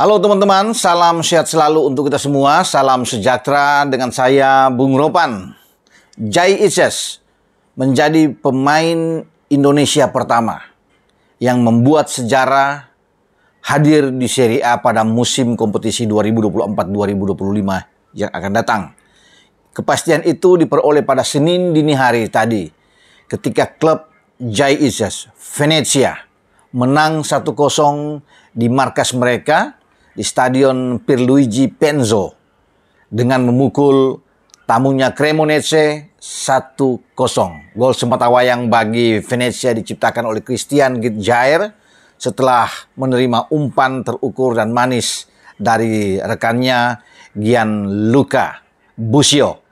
Halo teman-teman, salam sehat selalu untuk kita semua. Salam sejahtera dengan saya, Bung Ropan. Jai Isyes menjadi pemain Indonesia pertama yang membuat sejarah hadir di Serie A pada musim kompetisi 2024-2025 yang akan datang. Kepastian itu diperoleh pada Senin dini hari tadi ketika klub Jai Isyes Venezia menang 1-0 di markas mereka di Stadion Pierluigi Penzo dengan memukul tamunya Cremonese 1-0. Gol sematawayang bagi Venezia diciptakan oleh Christian Jair setelah menerima umpan terukur dan manis dari rekannya Gianluca Busio.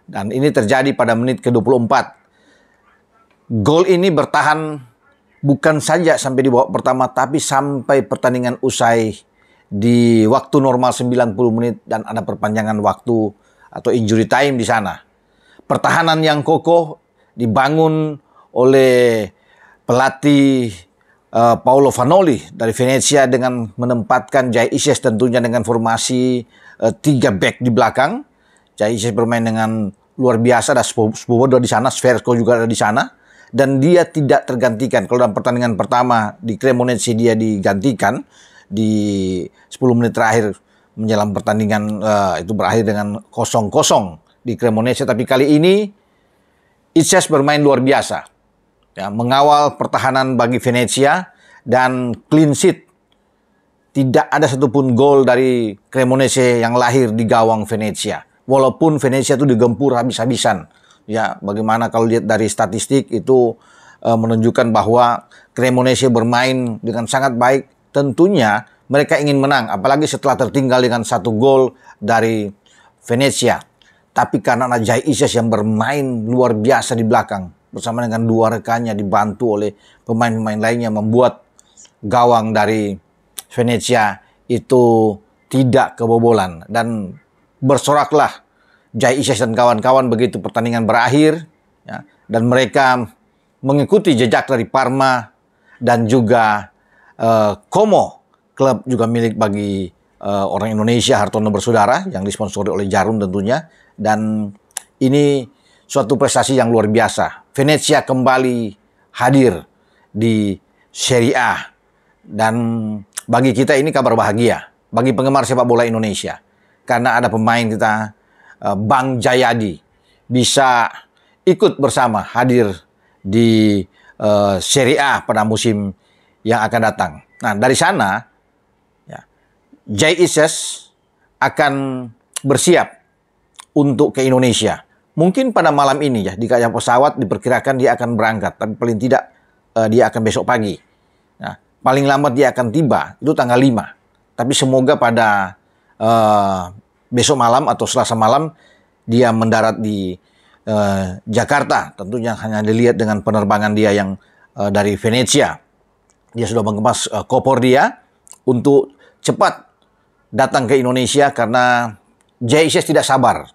Dan ini terjadi pada menit ke-24. Gol ini bertahan bukan saja sampai di babak pertama, tapi sampai pertandingan usai di waktu normal 90 menit dan ada perpanjangan waktu atau injury time di sana. Pertahanan yang kokoh dibangun oleh pelatih Paolo Vanoli dari Venezia dengan menempatkan Jai Isyes tentunya dengan formasi 3 back di belakang. Jai Isyes bermain dengan luar biasa, ada Svoboda di sana, Sverko juga ada di sana. Dan dia tidak tergantikan. Kalau dalam pertandingan pertama di Cremonese dia digantikan di 10 menit terakhir menjelang pertandingan, itu berakhir dengan 0-0 di Cremonese. Tapi kali ini Isyes bermain luar biasa, ya, mengawal pertahanan bagi Venezia dan clean sheet. Tidak ada satupun gol dari Cremonese yang lahir di gawang Venezia. Walaupun Venezia itu digempur habis-habisan. Ya, bagaimana kalau lihat dari statistik itu menunjukkan bahwa Cremonese bermain dengan sangat baik. Tentunya mereka ingin menang, apalagi setelah tertinggal dengan 1 gol dari Venezia. Tapi karena Jai Isyes yang bermain luar biasa di belakang bersama dengan 2 rekannya dibantu oleh pemain-pemain lainnya, membuat gawang dari Venezia itu tidak kebobolan. Dan bersoraklah Jai Isyes dan kawan-kawan begitu pertandingan berakhir, ya, dan mereka mengikuti jejak dari Parma dan juga Como, klub juga milik bagi orang Indonesia, Hartono Bersaudara, yang disponsori oleh Jarum tentunya. Dan ini suatu prestasi yang luar biasa. Venezia kembali hadir di Serie A. Dan bagi kita ini kabar bahagia, bagi penggemar sepak bola Indonesia. Karena ada pemain kita, Bang Jayadi, bisa ikut bersama hadir di Serie A pada musim yang akan datang. Nah, dari sana ya, Jai Isyes akan bersiap untuk ke Indonesia. Mungkin pada malam ini ya, di kaya pesawat diperkirakan dia akan berangkat, tapi paling tidak dia akan besok pagi. Nah, paling lambat dia akan tiba itu tanggal 5. Tapi semoga pada besok malam atau Selasa malam dia mendarat di Jakarta. Tentunya hanya dilihat dengan penerbangan dia yang dari Venezia. Dia sudah mengemas koper dia untuk cepat datang ke Indonesia karena Jai Isyes tidak sabar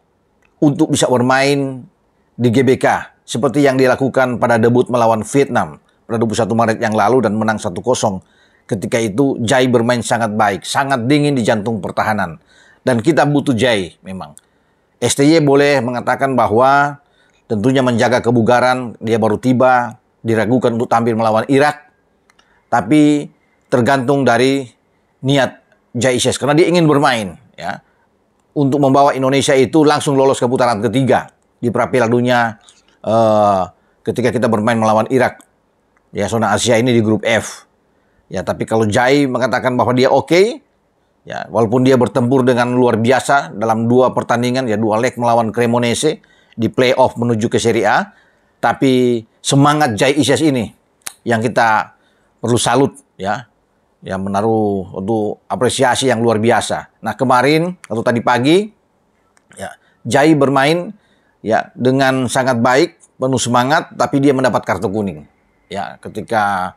untuk bisa bermain di GBK seperti yang dilakukan pada debut melawan Vietnam pada 21 Maret yang lalu dan menang 1-0. Ketika itu Jai bermain sangat baik, sangat dingin di jantung pertahanan. Dan kita butuh Jai memang. STY boleh mengatakan bahwa tentunya menjaga kebugaran, dia baru tiba, diragukan untuk tampil melawan Irak. Tapi tergantung dari niat Jai Isyes karena dia ingin bermain, ya, untuk membawa Indonesia itu langsung lolos ke putaran ketiga di Piala Dunia ketika kita bermain melawan Irak. Ya, zona Asia ini di grup F. Ya, tapi kalau Jai mengatakan bahwa dia oke, ya, walaupun dia bertempur dengan luar biasa dalam 2 pertandingan, ya 2 leg melawan Cremonese di playoff menuju ke Serie A, tapi semangat Jai Isyes ini yang kita perlu salut, ya, yang menaruh untuk apresiasi yang luar biasa. Nah, kemarin atau tadi pagi, ya, Jai bermain ya dengan sangat baik, penuh semangat, tapi dia mendapat kartu kuning. Ya, ketika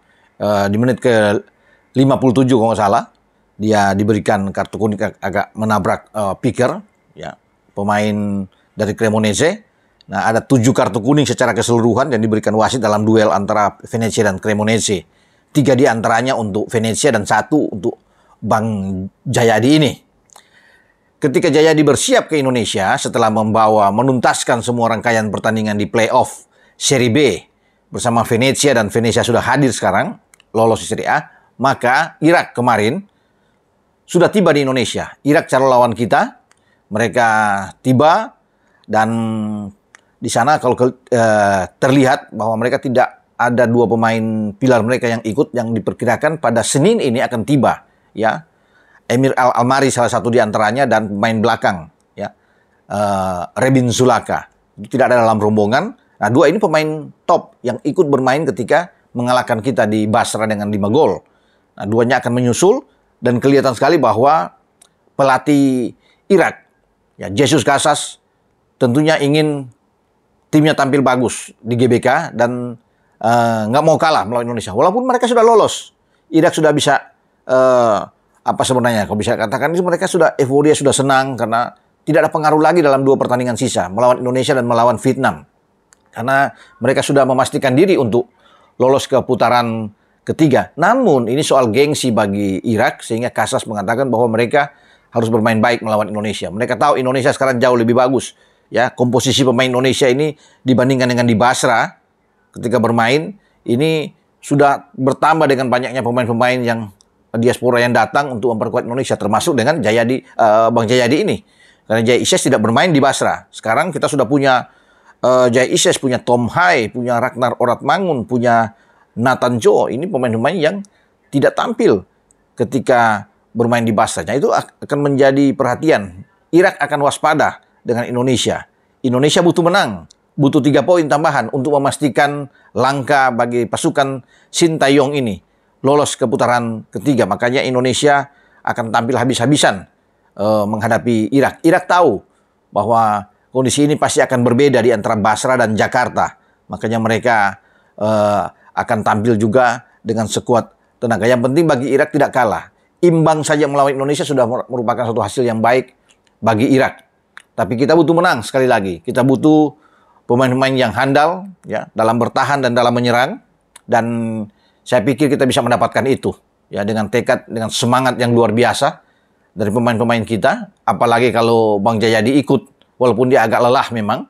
di menit ke 57 kalau nggak salah, dia diberikan kartu kuning agak menabrak Picker, ya, pemain dari Cremonese. Nah, ada 7 kartu kuning secara keseluruhan yang diberikan wasit dalam duel antara Venezia dan Cremonese. 3 di antaranya untuk Venezia dan 1 untuk Bang Jayadi ini. Ketika Jayadi bersiap ke Indonesia setelah menuntaskan semua rangkaian pertandingan di playoff Serie B bersama Venezia, dan Venezia sudah hadir sekarang, lolos di Serie A, maka Irak kemarin sudah tiba di Indonesia. Irak calon lawan kita, mereka tiba, dan di sana kalau terlihat bahwa mereka tidak ada dua pemain pilar mereka yang ikut, yang diperkirakan pada Senin ini akan tiba, ya. Emir Al-Almari salah satu di antaranya, dan pemain belakang, ya, Rebin Zulaka itu tidak ada dalam rombongan. Nah, dua ini pemain top yang ikut bermain ketika mengalahkan kita di Basra dengan 5 gol. Nah, duanya akan menyusul, dan kelihatan sekali bahwa pelatih Irak, ya, Jesus Casas, tentunya ingin timnya tampil bagus di GBK dan nggak mau kalah melawan Indonesia. Walaupun mereka sudah lolos, Irak sudah bisa apa sebenarnya, kalau bisa katakan mereka sudah euforia, sudah senang karena tidak ada pengaruh lagi dalam 2 pertandingan sisa melawan Indonesia dan melawan Vietnam, karena mereka sudah memastikan diri untuk lolos ke putaran ketiga. Namun ini soal gengsi bagi Irak, sehingga Casas mengatakan bahwa mereka harus bermain baik melawan Indonesia. Mereka tahu Indonesia sekarang jauh lebih bagus, ya, komposisi pemain Indonesia ini dibandingkan dengan di Basra ketika bermain ini sudah bertambah dengan banyaknya pemain-pemain yang diaspora yang datang untuk memperkuat Indonesia, termasuk dengan Bang Jayadi ini. Karena Jay Ises tidak bermain di Basra. Sekarang kita sudah punya Jay Ises, punya Tom Hai, punya Ragnar Oratmangun, punya Nathan Joe. Ini pemain-pemain yang tidak tampil ketika bermain di Basra. Nah, itu akan menjadi perhatian. Irak akan waspada dengan Indonesia. Indonesia butuh menang, butuh 3 poin tambahan untuk memastikan langkah bagi pasukan Sintayong ini lolos ke putaran ketiga. Makanya Indonesia akan tampil habis-habisan menghadapi Irak. Irak tahu bahwa kondisi ini pasti akan berbeda di antara Basra dan Jakarta. Makanya mereka akan tampil juga dengan sekuat tenaga. Yang penting bagi Irak tidak kalah. Imbang saja melawan Indonesia sudah merupakan suatu hasil yang baik bagi Irak. Tapi kita butuh menang sekali lagi. Kita butuh pemain-pemain yang handal, ya, dalam bertahan dan dalam menyerang. Dan saya pikir kita bisa mendapatkan itu, ya, dengan tekad, dengan semangat yang luar biasa dari pemain-pemain kita. Apalagi kalau Bang Jayadi ikut, walaupun dia agak lelah memang.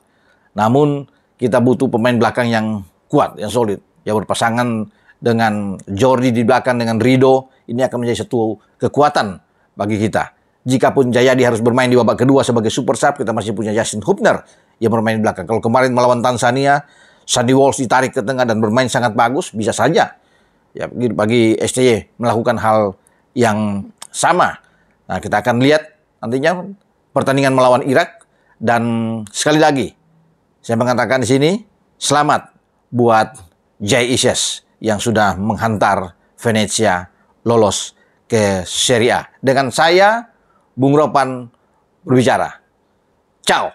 Namun kita butuh pemain belakang yang kuat, yang solid, ya, berpasangan dengan Jordi di belakang dengan Rido. Ini akan menjadi satu kekuatan bagi kita. Jikapun Jayadi harus bermain di babak kedua sebagai super sub, kita masih punya Justin Hubner yang bermain di belakang. Kalau kemarin melawan Tanzania, Sandy Walsh ditarik ke tengah dan bermain sangat bagus, bisa saja, ya, bagi STY melakukan hal yang sama. Nah, kita akan lihat nantinya pertandingan melawan Irak. Dan sekali lagi, saya mengatakan di sini, selamat buat Jay Ises yang sudah menghantar Venezia lolos ke Serie A. Dengan saya, Bung Ropan berbicara. Ciao.